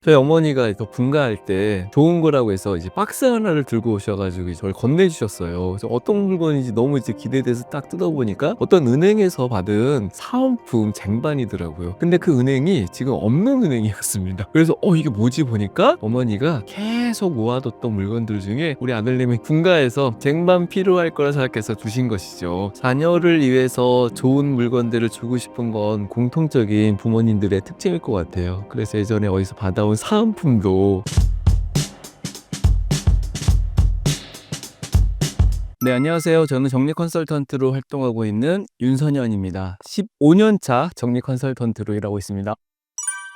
저희 어머니가 또 분가할 때 좋은 거라고 해서 이제 박스 하나를 들고 오셔 가지고 저를 건네주셨어요. 그래서 어떤 물건인지 너무 이제 기대돼서 딱 뜯어보니까 어떤 은행에서 받은 사은품 쟁반이더라고요. 근데 그 은행이 지금 없는 은행이었습니다. 그래서 이게 뭐지 보니까 어머니가 계속 모아뒀던 물건들 중에 우리 아들님이 분가해서 쟁반 필요할 거라 생각해서 주신 것이죠. 자녀를 위해서 좋은 물건들을 주고 싶은 건 공통적인 부모님들의 특징일 것 같아요. 그래서 예전에 어디서 받아온 사은품도. 네, 안녕하세요. 저는 정리 컨설턴트로 활동하고 있는 윤선현입니다. 15년 차 정리 컨설턴트로 일하고 있습니다.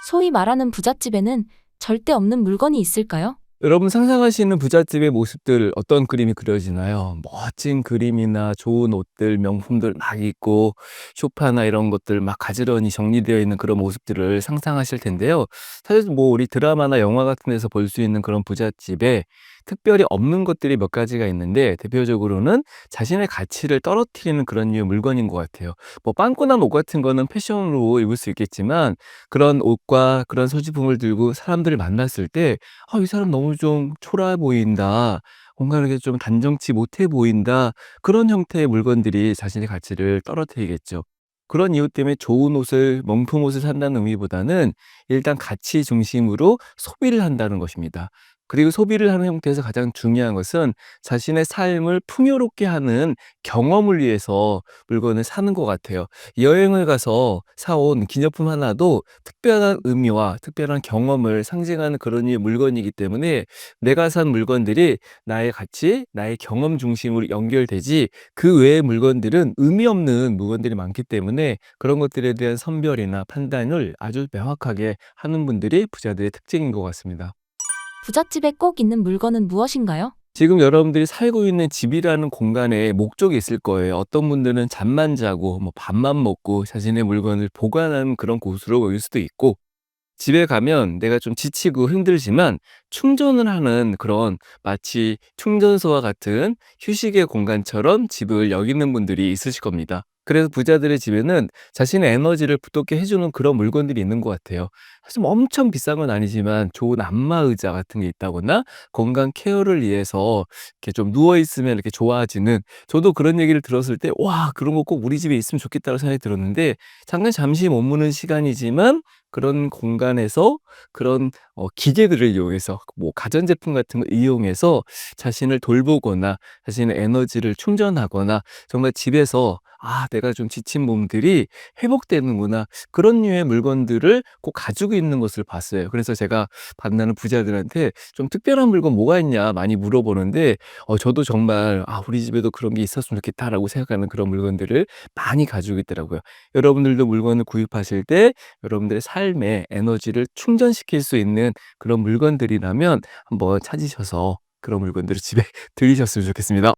소위 말하는 부잣집에는 절대 없는 물건이 있을까요? 여러분 상상하시는 부잣집의 모습들 어떤 그림이 그려지나요? 멋진 그림이나 좋은 옷들, 명품들 막 있고 소파나 이런 것들 막 가지런히 정리되어 있는 그런 모습들을 상상하실 텐데요. 사실 뭐 우리 드라마나 영화 같은 데서 볼 수 있는 그런 부잣집에 특별히 없는 것들이 몇 가지가 있는데 대표적으로는 자신의 가치를 떨어뜨리는 그런 류의 물건인 것 같아요. 뭐 빵꾸난 옷 같은 거는 패션으로 입을 수 있겠지만 그런 옷과 그런 소지품을 들고 사람들을 만났을 때 이 사람 너무 좀 초라해 보인다. 뭔가 이렇게 좀 단정치 못해 보인다. 그런 형태의 물건들이 자신의 가치를 떨어뜨리겠죠. 그런 이유 때문에 좋은 옷을, 명품 옷을 산다는 의미보다는 일단 가치 중심으로 소비를 한다는 것입니다. 그리고 소비를 하는 형태에서 가장 중요한 것은 자신의 삶을 풍요롭게 하는 경험을 위해서 물건을 사는 것 같아요. 여행을 가서 사온 기념품 하나도 특별한 의미와 특별한 경험을 상징하는 그런 류의 물건이기 때문에 내가 산 물건들이 나의 가치, 나의 경험 중심으로 연결되지 그 외의 물건들은 의미 없는 물건들이 많기 때문에 그런 것들에 대한 선별이나 판단을 아주 명확하게 하는 분들이 부자들의 특징인 것 같습니다. 부잣집에 꼭 있는 물건은 무엇인가요? 지금 여러분들이 살고 있는 집이라는 공간에 목적이 있을 거예요. 어떤 분들은 잠만 자고 뭐 밥만 먹고 자신의 물건을 보관하는 그런 곳으로 올 수도 있고, 집에 가면 내가 좀 지치고 힘들지만 충전을 하는 그런 마치 충전소와 같은 휴식의 공간처럼 집을 여기는 분들이 있으실 겁니다. 그래서 부자들의 집에는 자신의 에너지를 붙돋게 해주는 그런 물건들이 있는 것 같아요. 사실 뭐 엄청 비싼 건 아니지만 좋은 안마의자 같은 게 있다거나 건강 케어를 위해서 이렇게 좀 누워있으면 이렇게 좋아지는, 저도 그런 얘기를 들었을 때 와, 그런 거 꼭 우리 집에 있으면 좋겠다고 생각이 들었는데 잠깐 잠시 머무는 시간이지만 그런 공간에서 그런 기계들을 이용해서 뭐 가전제품 같은 걸 이용해서 자신을 돌보거나 자신의 에너지를 충전하거나 정말 집에서 '아 내가 좀 지친 몸들이 회복되는구나.' 그런 류의 물건들을 꼭 가지고 있는 것을 봤어요. 그래서 제가 만나는 부자들한테 "좀 특별한 물건 뭐가 있냐?" 많이 물어보는데 저도 정말 '아 우리 집에도 그런 게 있었으면 좋겠다.'라고 생각하는 그런 물건들을 많이 가지고 있더라고요. 여러분들도 물건을 구입하실 때 여러분들의 삶에 에너지를 충전시킬 수 있는 그런 물건들이라면 한번 찾으셔서 그런 물건들을 집에 들이셨으면 좋겠습니다.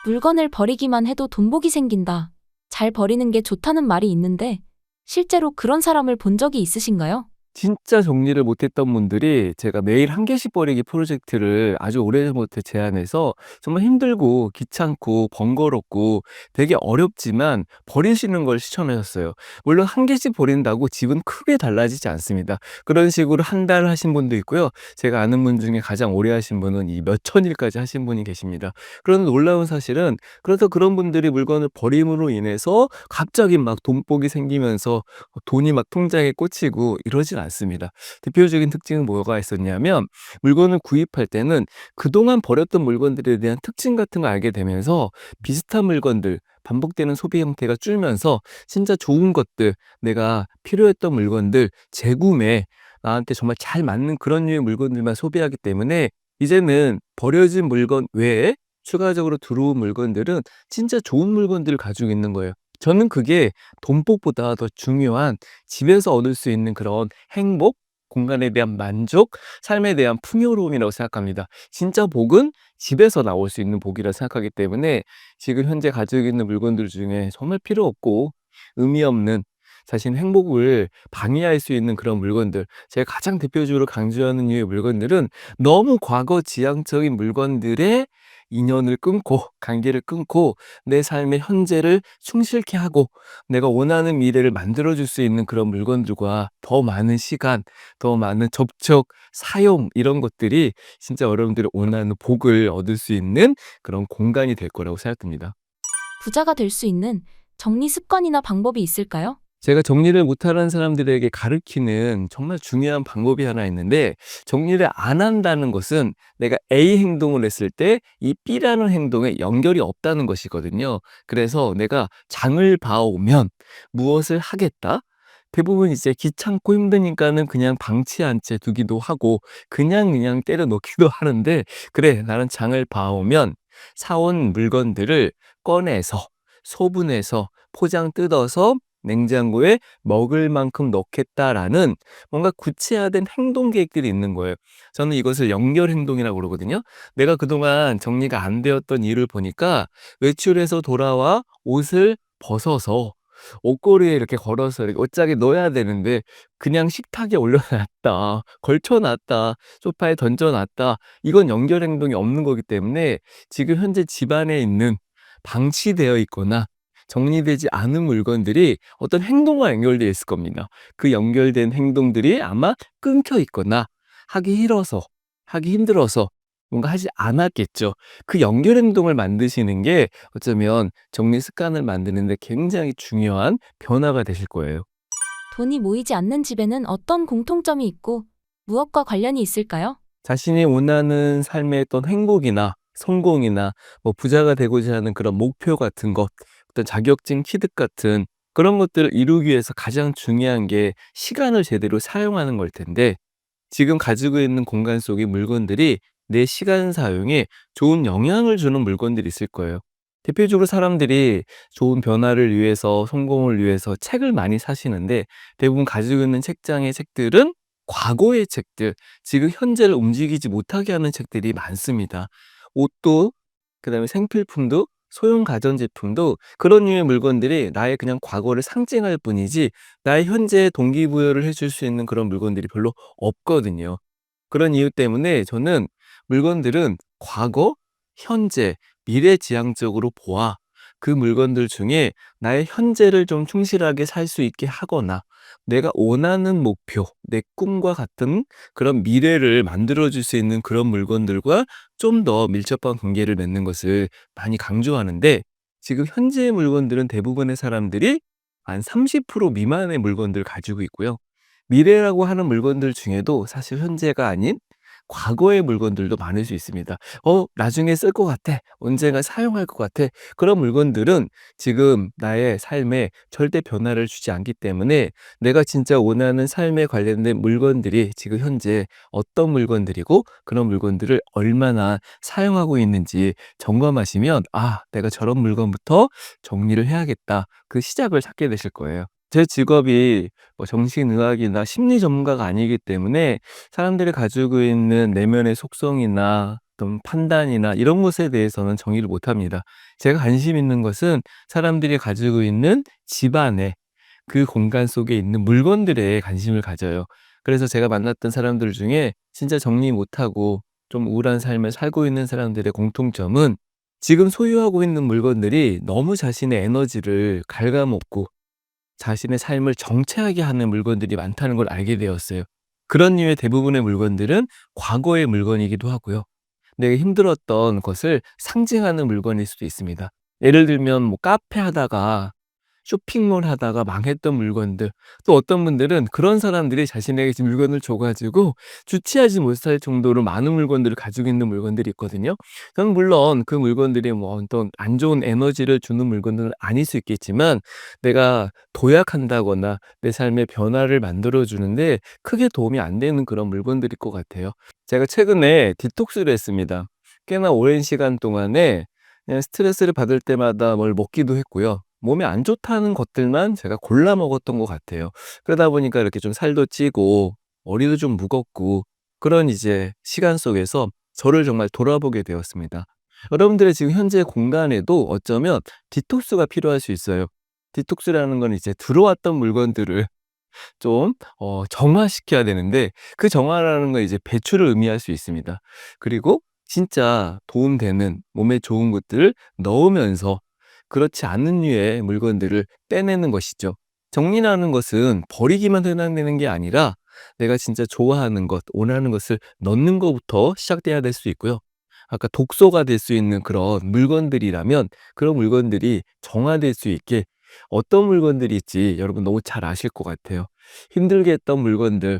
물건을 버리기만 해도 돈복이 생긴다. 잘 버리는 게 좋다는 말이 있는데 실제로 그런 사람을 본 적이 있으신가요? 진짜 정리를 못했던 분들이 제가 매일 한 개씩 버리기 프로젝트를 아주 오래전부터 제안해서 정말 힘들고 귀찮고 번거롭고 되게 어렵지만 버리시는 걸 추천하셨어요. 물론 한 개씩 버린다고 집은 크게 달라지지 않습니다. 그런 식으로 한 달 하신 분도 있고요. 제가 아는 분 중에 가장 오래 하신 분은 이 몇천 일까지 하신 분이 계십니다. 그런 놀라운 사실은, 그래서 그런 분들이 물건을 버림으로 인해서 갑자기 막 돈복이 생기면서 돈이 막 통장에 꽂히고 이러진 않습니다. 대표적인 특징은 뭐가 있었냐면 물건을 구입할 때는 그동안 버렸던 물건들에 대한 특징 같은 걸 알게 되면서 비슷한 물건들, 반복되는 소비 형태가 줄면서 진짜 좋은 것들, 내가 필요했던 물건들 재구매, 나한테 정말 잘 맞는 그런 류의 물건들만 소비하기 때문에 이제는 버려진 물건 외에 추가적으로 들어온 물건들은 진짜 좋은 물건들을 가지고 있는 거예요. 저는 그게 돈복보다 더 중요한 집에서 얻을 수 있는 그런 행복, 공간에 대한 만족, 삶에 대한 풍요로움이라고 생각합니다. 진짜 복은 집에서 나올 수 있는 복이라 생각하기 때문에 지금 현재 가지고 있는 물건들 중에 정말 필요 없고 의미 없는, 자신의 행복을 방해할 수 있는 그런 물건들, 제가 가장 대표적으로 강조하는 류의 물건들은 너무 과거 지향적인 물건들의 인연을 끊고 관계를 끊고 내 삶의 현재를 충실케 하고 내가 원하는 미래를 만들어 줄 수 있는 그런 물건들과 더 많은 시간, 더 많은 접촉, 사용 이런 것들이 진짜 여러분들이 원하는 복을 얻을 수 있는 그런 공간이 될 거라고 생각됩니다. 부자가 될 수 있는 정리 습관이나 방법이 있을까요? 제가 정리를 못하는 사람들에게 가르치는 정말 중요한 방법이 하나 있는데, 정리를 안 한다는 것은 내가 A 행동을 했을 때 이 B라는 행동에 연결이 없다는 것이거든요. 그래서 내가 장을 봐오면 무엇을 하겠다? 대부분 이제 귀찮고 힘드니까는 그냥 방치 한 채 두기도 하고 그냥 때려 넣기도 하는데, 그래 나는 장을 봐오면 사온 물건들을 꺼내서 소분해서 포장 뜯어서 냉장고에 먹을 만큼 넣겠다라는 뭔가 구체화된 행동 계획들이 있는 거예요. 저는 이것을 연결 행동이라고 그러거든요. 내가 그동안 정리가 안 되었던 일을 보니까 외출해서 돌아와 옷을 벗어서 옷걸이에 이렇게 걸어서 이렇게 옷장에 넣어야 되는데 그냥 식탁에 올려놨다, 걸쳐놨다, 소파에 던져놨다. 이건 연결 행동이 없는 거기 때문에 지금 현재 집안에 있는 방치되어 있거나 정리되지 않은 물건들이 어떤 행동과 연결되어 있을 겁니다. 그 연결된 행동들이 아마 끊겨 있거나 하기 싫어서, 하기 힘들어서 뭔가 하지 않았겠죠. 그 연결 행동을 만드시는 게 어쩌면 정리 습관을 만드는 데 굉장히 중요한 변화가 되실 거예요. 돈이 모이지 않는 집에는 어떤 공통점이 있고 무엇과 관련이 있을까요? 자신이 원하는 삶의 어떤 행복이나 성공이나 뭐 부자가 되고자 하는 그런 목표 같은 것, 어떤 자격증 취득 같은 그런 것들을 이루기 위해서 가장 중요한 게 시간을 제대로 사용하는 걸 텐데, 지금 가지고 있는 공간 속의 물건들이 내 시간 사용에 좋은 영향을 주는 물건들이 있을 거예요. 대표적으로 사람들이 좋은 변화를 위해서, 성공을 위해서 책을 많이 사시는데 대부분 가지고 있는 책장의 책들은 과거의 책들, 지금 현재를 움직이지 못하게 하는 책들이 많습니다. 옷도, 그다음에 생필품도, 소형 가전제품도 그런 류의 물건들이 나의 그냥 과거를 상징할 뿐이지 나의 현재에 동기부여를 해줄 수 있는 그런 물건들이 별로 없거든요. 그런 이유 때문에 저는 물건들은 과거, 현재, 미래지향적으로 보아 그 물건들 중에 나의 현재를 좀 충실하게 살 수 있게 하거나 내가 원하는 목표, 내 꿈과 같은 그런 미래를 만들어 줄 수 있는 그런 물건들과 좀 더 밀접한 관계를 맺는 것을 많이 강조하는데, 지금 현재의 물건들은 대부분의 사람들이 한 30% 미만의 물건들을 가지고 있고요. 미래라고 하는 물건들 중에도 사실 현재가 아닌 과거의 물건들도 많을 수 있습니다. 나중에 쓸 것 같아. 언젠가 사용할 것 같아. 그런 물건들은 지금 나의 삶에 절대 변화를 주지 않기 때문에 내가 진짜 원하는 삶에 관련된 물건들이 지금 현재 어떤 물건들이고 그런 물건들을 얼마나 사용하고 있는지 점검하시면, 내가 저런 물건부터 정리를 해야겠다. 그 시작을 찾게 되실 거예요. 제 직업이 뭐 정신의학이나 심리 전문가가 아니기 때문에 사람들이 가지고 있는 내면의 속성이나 어떤 판단이나 이런 것에 대해서는 정의를 못 합니다. 제가 관심 있는 것은 사람들이 가지고 있는 집안에, 그 공간 속에 있는 물건들에 관심을 가져요. 그래서 제가 만났던 사람들 중에 진짜 정리 못하고 좀 우울한 삶을 살고 있는 사람들의 공통점은 지금 소유하고 있는 물건들이 너무 자신의 에너지를 갉아먹고 자신의 삶을 정체하게 하는 물건들이 많다는 걸 알게 되었어요. 그런 류의 대부분의 물건들은 과거의 물건이기도 하고요. 내가 힘들었던 것을 상징하는 물건일 수도 있습니다. 예를 들면 뭐 카페 하다가 쇼핑몰 하다가 망했던 물건들, 또 어떤 분들은 그런 사람들이 자신에게 지금 물건을 줘 가지고 주체하지 못할 정도로 많은 물건들을 가지고 있는 물건들이 있거든요. 저는 물론 그 물건들이 뭐 어떤 안 좋은 에너지를 주는 물건들은 아닐 수 있겠지만 내가 도약한다거나 내 삶의 변화를 만들어 주는데 크게 도움이 안 되는 그런 물건들일 것 같아요. 제가 최근에 디톡스를 했습니다. 꽤나 오랜 시간 동안에 그냥 스트레스를 받을 때마다 뭘 먹기도 했고요. 몸에 안 좋다는 것들만 제가 골라 먹었던 것 같아요. 그러다 보니까 이렇게 좀 살도 찌고 머리도 좀 무겁고 그런 이제 시간 속에서 저를 정말 돌아보게 되었습니다. 여러분들의 지금 현재 공간에도 어쩌면 디톡스가 필요할 수 있어요. 디톡스라는 건 이제 들어왔던 물건들을 좀 정화시켜야 되는데, 그 정화라는 건 이제 배출을 의미할 수 있습니다. 그리고 진짜 도움되는 몸에 좋은 것들을 넣으면서 그렇지 않은 류의 물건들을 떼내는 것이죠. 정리라는 것은 버리기만 해당되는 게 아니라 내가 진짜 좋아하는 것, 원하는 것을 넣는 것부터 시작돼야 될 수 있고요. 아까 독소가 될 수 있는 그런 물건들이라면 그런 물건들이 정화될 수 있게 어떤 물건들이 있지 여러분 너무 잘 아실 것 같아요. 힘들게 했던 물건들,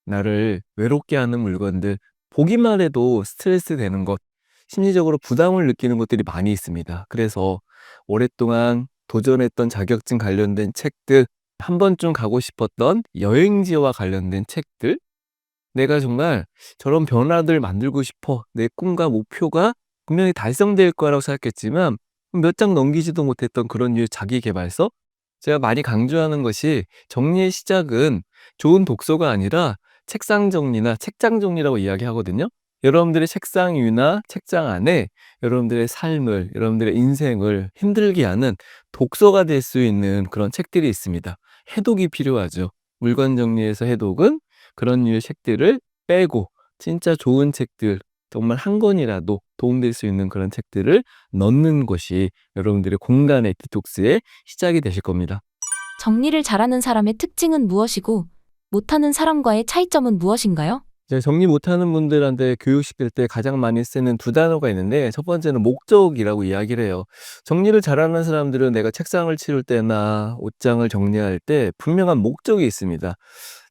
나를 외롭게 하는 물건들, 보기만 해도 스트레스 되는 것, 심리적으로 부담을 느끼는 것들이 많이 있습니다. 그래서 오랫동안 도전했던 자격증 관련된 책들, 한 번쯤 가고 싶었던 여행지와 관련된 책들, 내가 정말 저런 변화들 만들고 싶어. 내 꿈과 목표가 분명히 달성될 거라고 생각했지만 몇 장 넘기지도 못했던 그런 류의 자기 계발서? 제가 많이 강조하는 것이 정리의 시작은 좋은 독서가 아니라 책상 정리나 책장 정리라고 이야기하거든요. 여러분들의 책상 위나 책장 안에 여러분들의 삶을, 여러분들의 인생을 힘들게 하는 독서가 될 수 있는 그런 책들이 있습니다. 해독이 필요하죠. 물건 정리에서 해독은 그런 류의 책들을 빼고 진짜 좋은 책들, 정말 한 권이라도 도움될 수 있는 그런 책들을 넣는 것이 여러분들의 공간의 디톡스의 시작이 되실 겁니다. 정리를 잘하는 사람의 특징은 무엇이고 못하는 사람과의 차이점은 무엇인가요? 이제 정리 못하는 분들한테 교육시킬 때 가장 많이 쓰는 두 단어가 있는데 첫 번째는 목적이라고 이야기를 해요. 정리를 잘하는 사람들은 내가 책상을 치울 때나 옷장을 정리할 때 분명한 목적이 있습니다.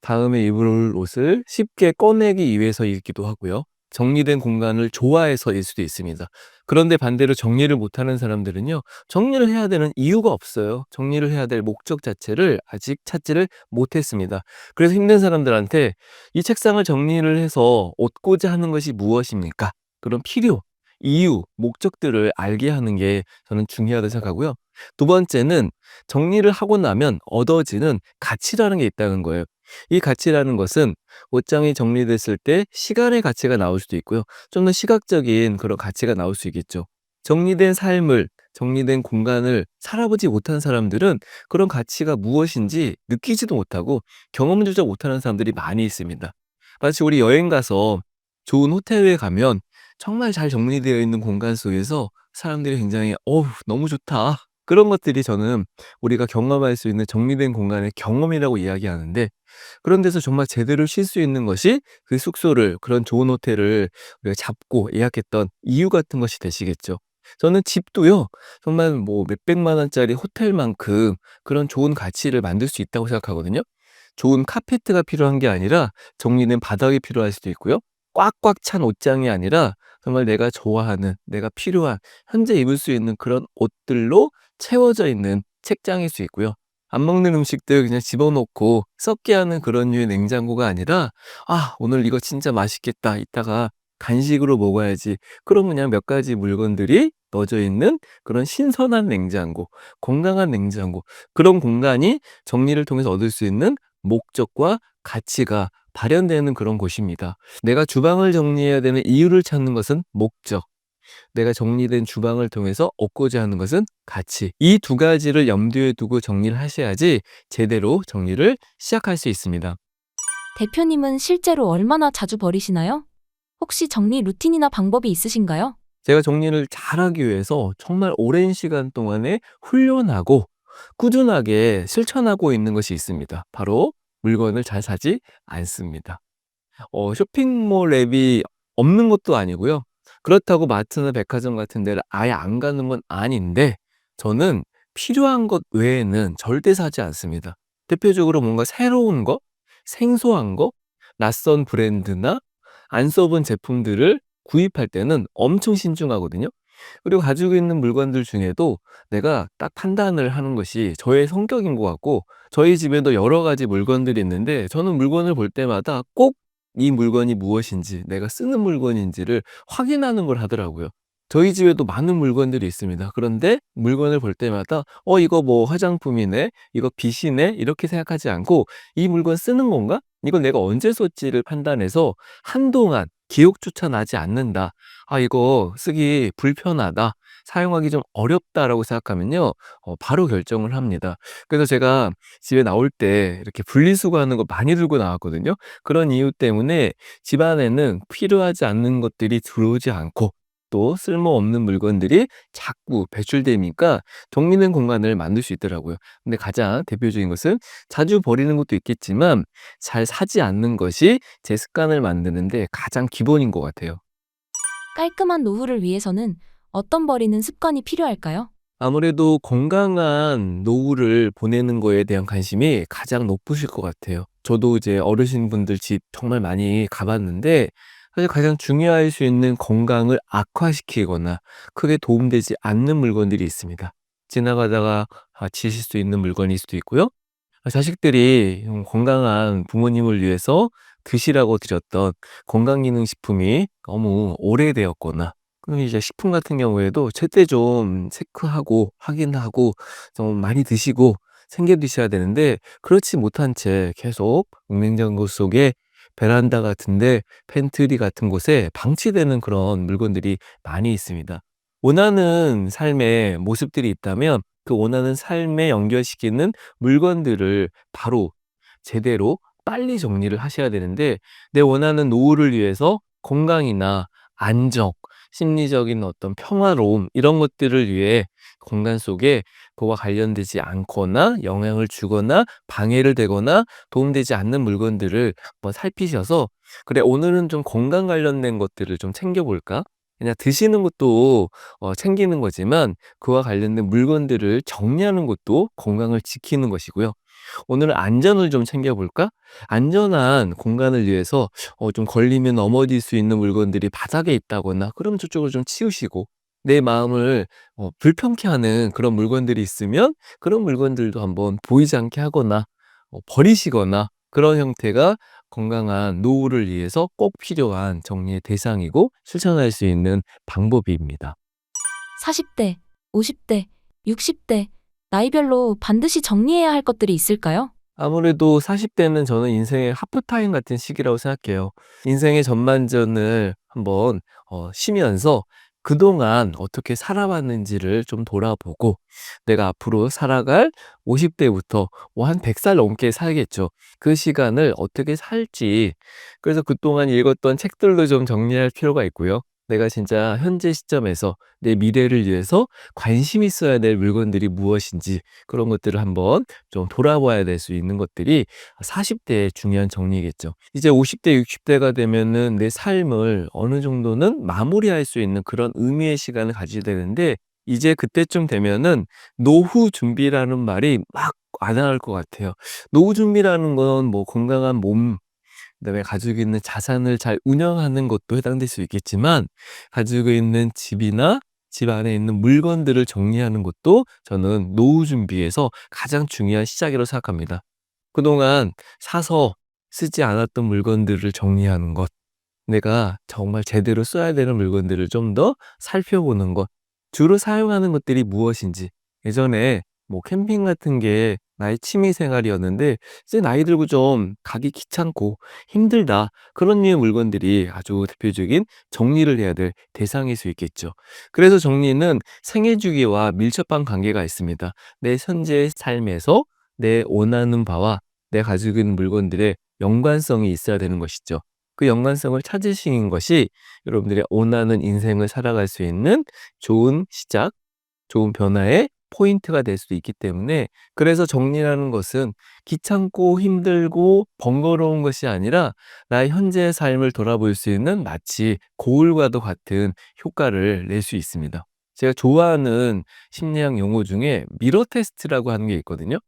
다음에 입을 옷을 쉽게 꺼내기 위해서이기도 하고요. 정리된 공간을 좋아해서일 수도 있습니다. 그런데 반대로 정리를 못하는 사람들은요. 정리를 해야 되는 이유가 없어요. 정리를 해야 될 목적 자체를 아직 찾지를 못했습니다. 그래서 힘든 사람들한테 이 책상을 정리를 해서 얻고자 하는 것이 무엇입니까? 그런 필요, 이유, 목적들을 알게 하는 게 저는 중요하다고 생각하고요. 두 번째는 정리를 하고 나면 얻어지는 가치라는 게 있다는 거예요. 이 가치라는 것은 옷장이 정리됐을 때 시간의 가치가 나올 수도 있고요. 좀 더 시각적인 그런 가치가 나올 수 있겠죠. 정리된 삶을, 정리된 공간을 살아보지 못한 사람들은 그런 가치가 무엇인지 느끼지도 못하고 경험조차 못하는 사람들이 많이 있습니다. 마치 우리 여행 가서 좋은 호텔에 가면 정말 잘 정리되어 있는 공간 속에서 사람들이 굉장히 "어우 너무 좋다." 그런 것들이 저는 우리가 경험할 수 있는 정리된 공간의 경험이라고 이야기하는데 그런 데서 정말 제대로 쉴 수 있는 것이 그 숙소를 그런 좋은 호텔을 우리가 잡고 예약했던 이유 같은 것이 되시겠죠. 저는 집도요. 정말 뭐 몇백만 원짜리 호텔만큼 그런 좋은 가치를 만들 수 있다고 생각하거든요. 좋은 카페트가 필요한 게 아니라 정리된 바닥이 필요할 수도 있고요. 꽉꽉 찬 옷장이 아니라 정말 내가 좋아하는, 내가 필요한, 현재 입을 수 있는 그런 옷들로 채워져 있는 책장일 수 있고요. 안 먹는 음식들 그냥 집어넣고 썩게 하는 그런 류의 냉장고가 아니라 '아 오늘 이거 진짜 맛있겠다. 이따가 간식으로 먹어야지.' 그런 그냥 몇 가지 물건들이 넣어져 있는 그런 신선한 냉장고, 건강한 냉장고, 그런 공간이 정리를 통해서 얻을 수 있는 목적과 가치가 발현되는 그런 곳입니다. 내가 주방을 정리해야 되는 이유를 찾는 것은 목적, 내가 정리된 주방을 통해서 얻고자 하는 것은 가치. 이 두 가지를 염두에 두고 정리를 하셔야지 제대로 정리를 시작할 수 있습니다. 대표님은 실제로 얼마나 자주 버리시나요? 혹시 정리 루틴이나 방법이 있으신가요? 제가 정리를 잘하기 위해서 정말 오랜 시간 동안에 훈련하고 꾸준하게 실천하고 있는 것이 있습니다. 바로 물건을 잘 사지 않습니다. 쇼핑몰 앱이 없는 것도 아니고요. 그렇다고 마트나 백화점 같은 데를 아예 안 가는 건 아닌데 저는 필요한 것 외에는 절대 사지 않습니다. 대표적으로 뭔가 새로운 거, 생소한 거, 낯선 브랜드나 안 써본 제품들을 구입할 때는 엄청 신중하거든요. 그리고 가지고 있는 물건들 중에도 내가 딱 판단을 하는 것이 저의 성격인 것 같고 저희 집에도 여러 가지 물건들이 있는데 저는 물건을 볼 때마다 꼭 이 물건이 무엇인지 내가 쓰는 물건인지를 확인하는 걸 하더라고요. 저희 집에도 많은 물건들이 있습니다. 그런데 물건을 볼 때마다 '이거 뭐 화장품이네. 이거 빗이네.' 이렇게 생각하지 않고 '이 물건 쓰는 건가? 이건 내가 언제 썼지?'를 판단해서 한동안 기억조차 나지 않는다. '아 이거 쓰기 불편하다. 사용하기 좀 어렵다.'라고 생각하면요. 바로 결정을 합니다. 그래서 제가 집에 나올 때 이렇게 분리수거하는 거 많이 들고 나왔거든요. 그런 이유 때문에 집 안에는 필요하지 않는 것들이 들어오지 않고 또 쓸모없는 물건들이 자꾸 배출되니까 정리된 공간을 만들 수 있더라고요. 근데 가장 대표적인 것은 자주 버리는 것도 있겠지만 잘 사지 않는 것이 제 습관을 만드는 데 가장 기본인 것 같아요. 깔끔한 노후를 위해서는 어떤 버리는 습관이 필요할까요? 아무래도 건강한 노후를 보내는 거에 대한 관심이 가장 높으실 것 같아요. 저도 이제 어르신분들 집 정말 많이 가 봤는데 사실 가장 중요할 수 있는 건강을 악화시키거나 크게 도움되지 않는 물건들이 있습니다. 지나가다가 지실 수 있는 물건일 수도 있고요. 자식들이 건강한 부모님을 위해서 드시라고 드렸던 건강기능식품이 너무 오래되었거나 그럼 이제 식품 같은 경우에도 제때 좀 체크하고 확인하고 좀 많이 드시고 챙겨 드셔야 되는데 그렇지 못한 채 계속 냉장고 속에 베란다 같은 데 팬트리 같은 곳에 방치되는 그런 물건들이 많이 있습니다. 원하는 삶의 모습들이 있다면 그 원하는 삶에 연결시키는 물건들을 바로 제대로 빨리 정리를 하셔야 되는데 내 원하는 노후를 위해서 건강이나 안정, 심리적인 어떤 평화로움 이런 것들을 위해 공간 속에 그와 관련되지 않거나 영향을 주거나 방해를 되거나 도움되지 않는 물건들을 한번 살피셔서 '그래 오늘은 좀 건강 관련된 것들을 좀 챙겨 볼까?' 그냥 드시는 것도 챙기는 거지만 그와 관련된 물건들을 정리하는 것도 건강을 지키는 것이고요. '오늘은 안전을 좀 챙겨 볼까?' 안전한 공간을 위해서 좀 걸리면 넘어질 수 있는 물건들이 바닥에 있다거나 그러면 저쪽을 좀 치우시고 내 마음을 불편케 하는 그런 물건들이 있으면 그런 물건들도 한번 보이지 않게 하거나 버리시거나 그런 형태가 건강한 노후를 위해서 꼭 필요한 정리의 대상이고 실천할 수 있는 방법입니다. 40대, 50대, 60대, 나이별로 반드시 정리해야 할 것들이 있을까요? 아무래도 40 대는 저는 인생의 하프타임 같은 시기라고 생각해요. 인생의 전반전을 한번 쉬면서 그동안 어떻게 살아왔는지를 좀 돌아보고 내가 앞으로 살아갈 50 대부터 한 100살 넘게 살겠죠. 그 시간을 어떻게 살지 그래서 그동안 읽었던 책들도 좀 정리할 필요가 있고요. 내가 진짜 현재 시점에서 내 미래를 위해서 관심 있어야 될 물건들이 무엇인지 그런 것들을 한번 좀 돌아봐야 될 수 있는 것들이 40 대의 중요한 정리겠죠. 이제 50 대, 60 대가 되면은 내 삶을 어느 정도는 마무리할 수 있는 그런 의미의 시간을 가지게 되는데 이제 그때쯤 되면은 노후 준비라는 말이 막 와닿을 것 같아요. 노후 준비라는 건 뭐 건강한 몸 그다음에 가지고 있는 자산을 잘 운영하는 것도 해당될 수 있겠지만 가지고 있는 집이나 집 안에 있는 물건들을 정리하는 것도 저는 노후 준비에서 가장 중요한 시작이라고 생각합니다. 그동안 사서 쓰지 않았던 물건들을 정리하는 것, 내가 정말 제대로 써야 되는 물건들을 좀 더 살펴보는 것, 주로 사용하는 것들이 무엇인지. 예전에 뭐 캠핑 같은 게 나의 취미 생활이었는데 이제 나이 들고 좀 가기 귀찮고 힘들다. 그런 류의 물건들이 아주 대표적인 정리를 해야 될 대상일 수 있겠죠. 그래서 정리는 생애 주기와 밀접한 관계가 있습니다. 내 현재의 삶에서 내 원하는 바와 내 가지고 있는 물건들의 연관성이 있어야 되는 것이죠. 그 연관성을 찾으시는 것이 여러분들의 원하는 인생을 살아갈 수 있는 좋은 시작, 좋은 변화의 포인트가 될 수도 있기 때문에 그래서 정리라는 것은 귀찮고 힘들고 번거로운 것이 아니라 나의 현재의 삶을 돌아볼 수 있는 마치 거울과도 같은 효과를 낼 수 있습니다. 제가 좋아하는 심리학 용어 중에 미러 테스트라고 하는 게 있거든요.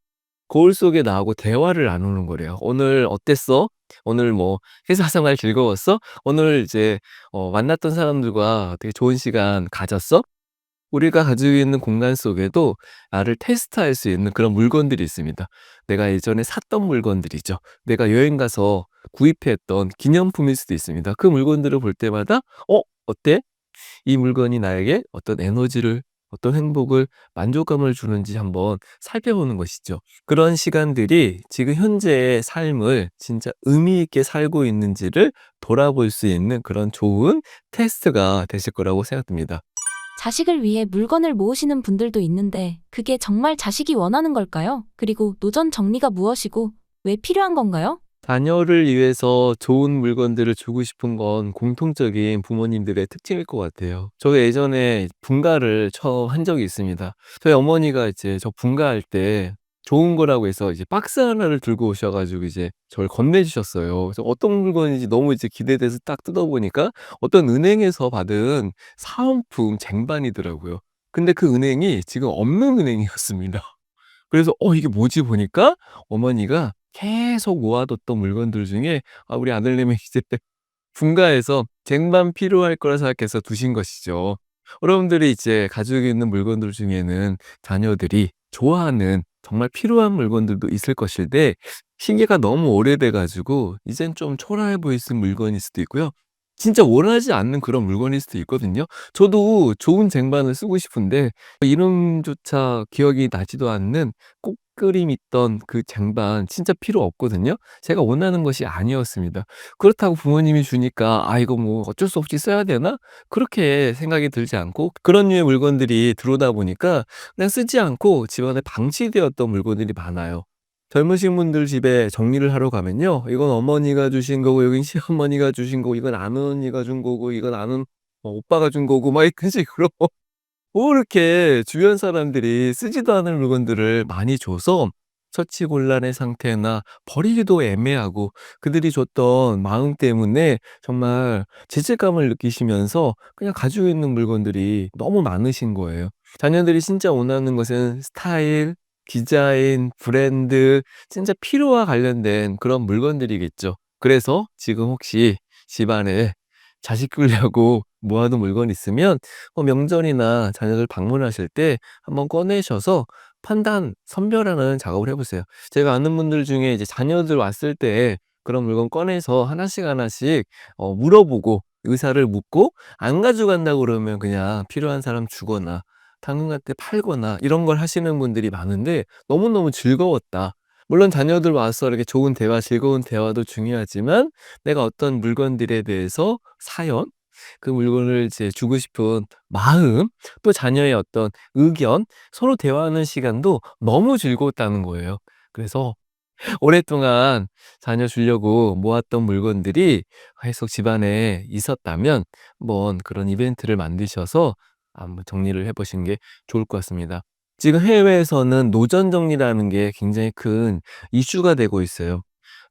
거울 속에 나하고 대화를 나누는 거래요. "오늘 어땠어? 오늘 뭐 회사 생활 즐거웠어? 오늘 이제 만났던 사람들과 되게 좋은 시간 가졌어?" 우리가 가지고 있는 공간 속에도 나를 테스트할 수 있는 그런 물건들이 있습니다. 내가 예전에 샀던 물건들이죠. 내가 여행 가서 구입했던 기념품일 수도 있습니다. 그 물건들을 볼 때마다 어때? 이 물건이 나에게 어떤 에너지를, 어떤 행복을, 만족감을 주는지 한번 살펴보는 것이죠. 그런 시간들이 지금 현재의 삶을 진짜 의미 있게 살고 있는지를 돌아볼 수 있는 그런 좋은 테스트가 되실 거라고 생각됩니다. 자식을 위해 물건을 모으시는 분들도 있는데 그게 정말 자식이 원하는 걸까요? 그리고 노전 정리가 무엇이고 왜 필요한 건가요? 자녀를 위해서 좋은 물건들을 주고 싶은 건 공통적인 부모님들의 특징일 것 같아요. 저 예전에 분가를 처음 한 적이 있습니다. 저희 어머니가 이제 저 분가할 때 좋은 거라고 해서 이제 박스 하나를 들고 오셔 가지고 이제 저를 건네주셨어요. 그래서 어떤 물건인지 너무 이제 기대돼서 딱 뜯어보니까 어떤 은행에서 받은 사은품 쟁반이더라고요. 근데 그 은행이 지금 없는 은행이었습니다. 그래서 이게 뭐지 보니까 어머니가 계속 모아뒀던 물건들 중에 우리 아들내미 이제 분가해서 쟁반 필요할 거라 생각해서 두신 것이죠. 여러분들이 이제 가지고 있는 물건들 중에는 자녀들이 좋아하는 정말 필요한 물건들도 있을 것인데 시기가 너무 오래돼 가지고 이젠 좀 초라해 보일 수 있는 물건일 수도 있고요. 진짜 원하지 않는 그런 물건일 수도 있거든요. 저도 좋은 쟁반을 쓰고 싶은데 이름조차 기억이 나지도 않는 꽃그림 있던 그 쟁반 진짜 필요 없거든요. 제가 원하는 것이 아니었습니다. 그렇다고 부모님이 주니까 '아 이거 뭐 어쩔 수 없이 써야 되나?' 그렇게 생각이 들지 않고 그런 류의 물건들이 들어오다 보니까 그냥 쓰지 않고 집안에 방치되었던 물건들이 많아요. 젊으신 분들 집에 정리를 하러 가면요. 이건 어머니가 주신 거고 여긴 시어머니가 주신 거고 이건 아는 언니가 준 거고 이건 아는 오빠가 준 거고 막 이런 식으로 뭐 이렇게 주변 사람들이 쓰지도 않을 물건들을 많이 줘서 처치곤란의 상태나 버리기도 애매하고 그들이 줬던 마음 때문에 정말 죄책감을 느끼시면서 그냥 가지고 있는 물건들이 너무 많으신 거예요. 자녀들이 진짜 원하는 것은 스타일, 디자인, 브랜드, 진짜 필요와 관련된 그런 물건들이겠죠. 그래서 지금 혹시 집안에 자식 키우려고 모아둔 물건 있으면 명절이나 자녀들 방문하실 때 한번 꺼내셔서 판단, 선별하는 작업을 해 보세요. 제가 아는 분들 중에 이제 자녀들 왔을 때 그런 물건 꺼내서 하나씩 하나씩 물어보고 의사를 묻고 안 가져간다고 그러면 그냥 필요한 사람 주거나 당근한테 팔거나 이런 걸 하시는 분들이 많은데 너무너무 즐거웠다. 물론 자녀들 와서 이렇게 좋은 대화, 즐거운 대화도 중요하지만 내가 어떤 물건들에 대해서 사연, 그 물건을 이제 주고 싶은 마음, 또 자녀의 어떤 의견, 서로 대화하는 시간도 너무 즐거웠다는 거예요. 그래서 오랫동안 자녀 주려고 모았던 물건들이 계속 집안에 있었다면 한번 그런 이벤트를 만드셔서 한번 정리를 해 보시는 게 좋을 것 같습니다. 지금 해외에서는 노전 정리라는 게 굉장히 큰 이슈가 되고 있어요.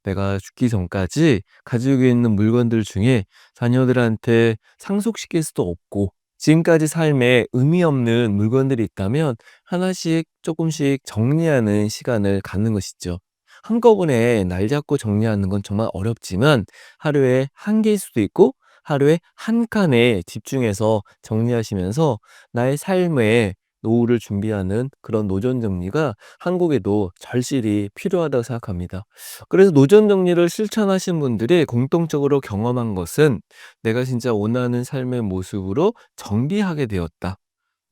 내가 죽기 전까지 가지고 있는 물건들 중에 자녀들한테 상속시킬 수도 없고 지금까지 삶에 의미 없는 물건들이 있다면 하나씩 조금씩 정리하는 시간을 갖는 것이죠. 한꺼번에 날 잡고 정리하는 건 정말 어렵지만 하루에 한 개일 수도 있고 하루에 한 칸에 집중해서 정리하시면서 나의 삶에 노후를 준비하는 그런 노전 정리가 한국에도 절실히 필요하다고 생각합니다. 그래서 노전 정리를 실천하신 분들이 공통적으로 경험한 것은 '내가 진짜 원하는 삶의 모습으로 정비하게 되었다.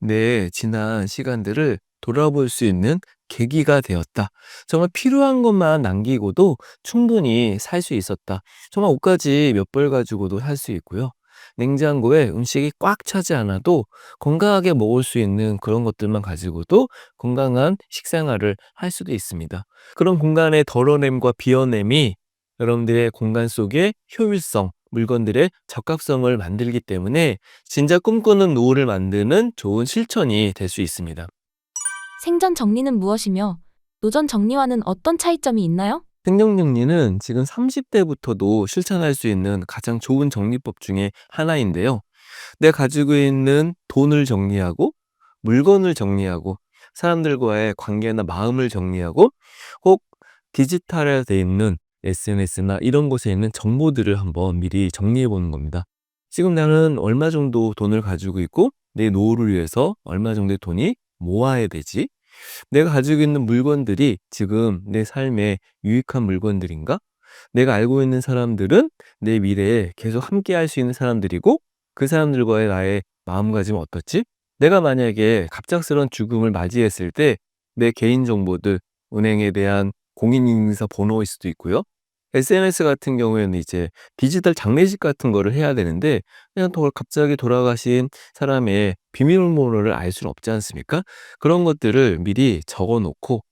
내 지난 시간들을 돌아볼 수 있는 계기가 되었다. 정말 필요한 것만 남기고도 충분히 살 수 있었다.' 정말 옷가지 몇 벌 가지고도 살 수 있고요. 냉장고에 음식이 꽉 차지 않아도 건강하게 먹을 수 있는 그런 것들만 가지고도 건강한 식생활을 할 수도 있습니다. 그런 공간의 덜어냄과 비워냄이 여러분들의 공간 속에 효율성, 물건들의 적합성을 만들기 때문에 진짜 꿈꾸는 노후를 만드는 좋은 실천이 될 수 있습니다. 생전 정리는 무엇이며 노전 정리와는 어떤 차이점이 있나요? 생존 정리는 지금 30대부터도 실천할 수 있는 가장 좋은 정리법 중에 하나인데요. 내가 가지고 있는 돈을 정리하고 물건을 정리하고 사람들과의 관계나 마음을 정리하고 혹 디지털화되어 있는 SNS나 이런 곳에 있는 정보들을 한번 미리 정리해 보는 겁니다. 지금 나는 얼마 정도 돈을 가지고 있고 내 노후를 위해서 얼마 정도의 돈이 모아야 되지? 내가 가지고 있는 물건들이 지금 내 삶에 유익한 물건들인가? 내가 알고 있는 사람들은 내 미래에 계속 함께 할 수 있는 사람들이고 그 사람들과의 나의 마음가짐은 어떻지? 내가 만약에 갑작스러운 죽음을 맞이했을 때 내 개인정보들, 은행에 대한 공인인증서 번호일 수도 있고요. SNS 같은 경우에는 이제 디지털 장례식 같은 거를 해야 되는데 그냥 갑자기 돌아가신 사람의 비밀번호를 알 수는 없지 않습니까? 그런 것들을 미리 적어 놓고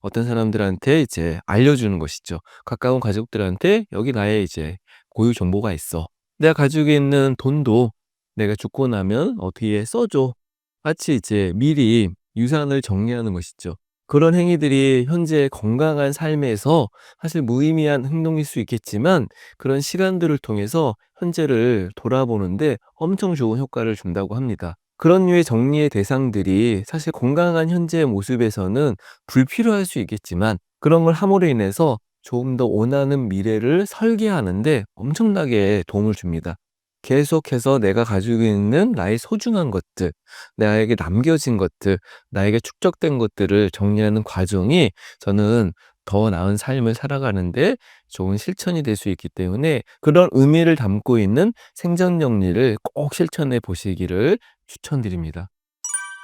어떤 사람들한테 이제 알려주는 것이죠. 가까운 가족들한테 여기 나의 이제 고유 정보가 있어. 내가 가지고 있는 돈도 내가 죽고 나면 어디에 써줘. 같이 이제 미리 유산을 정리하는 것이죠. 그런 행위들이 현재 건강한 삶에서 사실 무의미한 행동일 수 있겠지만 그런 시간들을 통해서 현재를 돌아보는데 엄청 좋은 효과를 준다고 합니다. 그런 류의 정리의 대상들이 사실 건강한 현재의 모습에서는 불필요할 수 있겠지만 그런 걸 함으로 인해서 조금 더 원하는 미래를 설계하는 데 엄청나게 도움을 줍니다. 계속해서 내가 가지고 있는 나의 소중한 것들, 나에게 남겨진 것들, 나에게 축적된 것들을 정리하는 과정이 저는 더 나은 삶을 살아가는데 좋은 실천이 될 수 있기 때문에 그런 의미를 담고 있는 생전 정리를 꼭 실천해 보시기를 추천드립니다.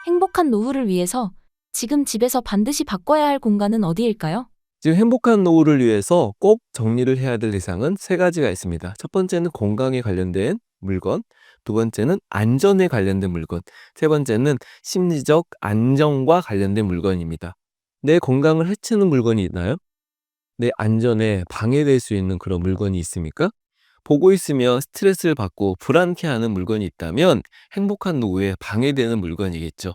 행복한 노후를 위해서 지금 집에서 반드시 바꿔야 할 공간은 어디일까요? 지금 행복한 노후를 위해서 꼭 정리를 해야 될 대상은 세 가지가 있습니다. 첫 번째는 건강에 관련된 물건, 두 번째는 안전에 관련된 물건, 세 번째는 심리적 안정과 관련된 물건입니다. 내 건강을 해치는 물건이 있나요? 내 안전에 방해될 수 있는 그런 물건이 있습니까? 보고 있으면 스트레스를 받고 불안해하는 물건이 있다면 행복한 노후에 방해되는 물건이겠죠.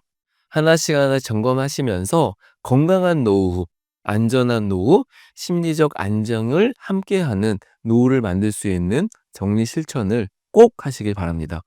하나씩 하나 점검하시면서 건강한 노후, 안전한 노후, 심리적 안정을 함께하는 노후를 만들 수 있는 정리 실천을 꼭 하시길 바랍니다.